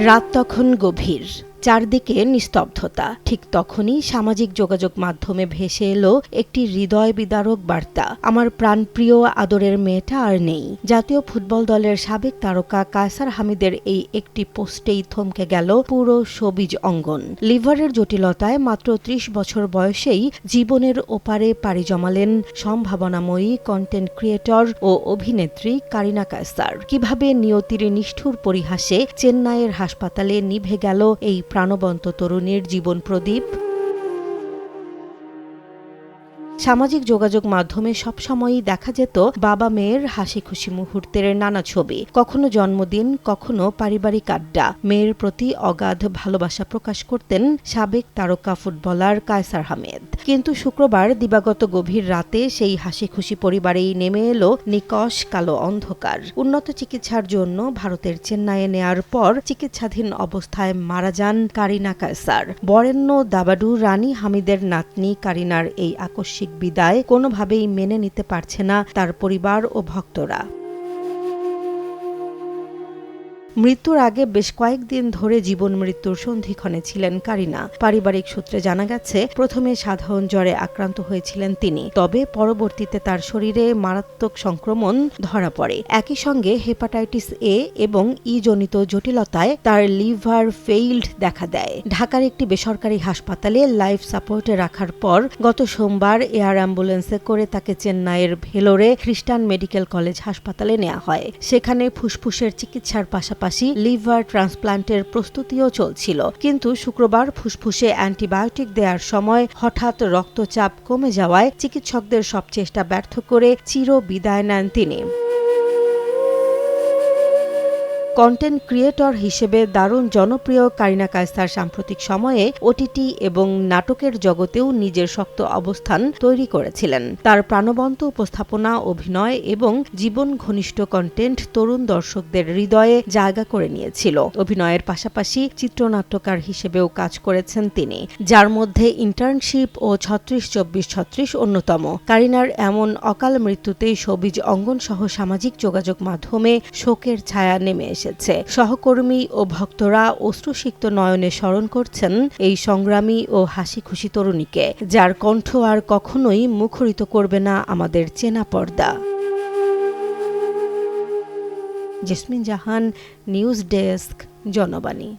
রাত তখন গভীর, চারদিকে নিস্তব্ধতা। ঠিক তখনই সামাজিক যোগাযোগ মাধ্যমে ভেসে এলো একটি হৃদয় বিদারক বার্তা। আমার প্রাণপ্রিয় আদরের মেয়েটা আর নেই। জাতীয় ফুটবল দলের সাবেক তারকা কায়সার হামিদের এই একটি পোস্টেই থমকে গেল পুরো শোবিজ অঙ্গন। লিভারের জটিলতায় মাত্র ৩০ বছর বয়সেই জীবনের ওপারে পাড়ি জমালেন সম্ভাবনাময়ী কন্টেন্ট ক্রিয়েটর ও অভিনেত্রী কারিনা কায়সার। কিভাবে নিয়তির নিষ্ঠুর পরিহাসে চেন্নাইয়ের হাসপাতালে নিভে গেল এই প্রাণবন্ত তরুণীর জীবন প্রদীপ। সামাজিক যোগাযোগ মাধ্যমে সবসময়ই দেখা যেত বাবা মেয়ের হাসি খুশি মুহূর্তের নানা ছবি, কখনো জন্মদিন, কখনো পারিবারিক আড্ডা। মেয়ের প্রতি অগাধ ভালোবাসা প্রকাশ করতেন সাবেক তারকা ফুটবলার কায়সার হামিদ। কিন্তু শুক্রবার দিবাগত গভীর রাতে সেই হাসি খুশি পরিবারেই নেমে এলো নিকষ কালো অন্ধকার। উন্নত চিকিৎসার জন্য ভারতের চেন্নাইয়ে নেয়ার পর চিকিৎসাধীন অবস্থায় মারা যান কারিনা কায়সার। বরেণ্য দাবাডু রানী হামিদের নাতনি কারিনার এই আকস্মিক বিদায় কোনোভাবেই মেনে নিতে পারছে না তার পরিবার ও ভক্তরা। মৃত্যুর আগে বেশ কয়েকদিন ধরে জীবন মৃত্যুর সন্ধিক্ষণে ছিলেন কারিনা। পারিবারিক সূত্রে জানা গেছে, প্রথমে সাধারণ জ্বরে আক্রান্ত হয়েছিলেন তিনি, তবে পরবর্তীতে তার শরীরে মারাত্মক সংক্রমণ ধরা পড়ে। একই সঙ্গে হেপাটাইটিস এ এবং ই জনিত জটিলতায় তার লিভার ফেইল্ড দেখা দেয়। ঢাকার একটি বেসরকারি হাসপাতালে লাইফ সাপোর্টে রাখার পর গত সোমবার এয়ার অ্যাম্বুলেন্সে করে তাকে চেন্নাইয়ের ভেলোরে খ্রিস্টান মেডিকেল কলেজ হাসপাতালে নেওয়া হয়। সেখানে ফুসফুসের চিকিৎসার পাশাপাশি লিভার ট্রান্সপ্লান্টের প্রস্তুতিও চলছিল। কিন্তু শুক্রবার ফুসফুসে অ্যান্টিবায়োটিক দেওয়ার সময় হঠাৎ রক্তচাপ কমে যাওয়ায় চিকিৎসকদের সব চেষ্টা ব্যর্থ করে চির বিদায় নেন তিনি। কন্টেন্ট ক্রিয়েটর হিসেবে দারুণ জনপ্রিয় কারিনা কায়সার সাম্প্রতিক সময়ে ওটিটি এবং নাটকের জগতেও নিজের শক্ত অবস্থান তৈরি করেছিলেন। তার প্রাণবন্ত উপস্থাপনা, অভিনয় এবং জীবন ঘনিষ্ঠ কন্টেন্ট তরুণ দর্শকদের হৃদয়ে জায়গা করে নিয়েছিল। অভিনয়ের পাশাপাশি চিত্রনাট্যকার হিসেবেও কাজ করেছেন তিনি, যার মধ্যে ইন্টার্নশিপ ও ৩৬-২৪-৩৬ অন্যতম। কারিনার এমন অকাল মৃত্যুতেই শোবিজ অঙ্গন সহ সামাজিক যোগাযোগ মাধ্যমে শোকের ছায়া নেমে এসেছে। সহকর্মী ও ভক্তরা অশ্রুসিক্ত নয়নে স্মরণ করছেন এই সংগ্রামী ও হাসি খুশি তরুণীকে, যার কণ্ঠ আর কখনোই মুখরিত করবে না আমাদের চেনা পর্দা। জেসমিন জাহান, নিউজ ডেস্ক, জনবাণী।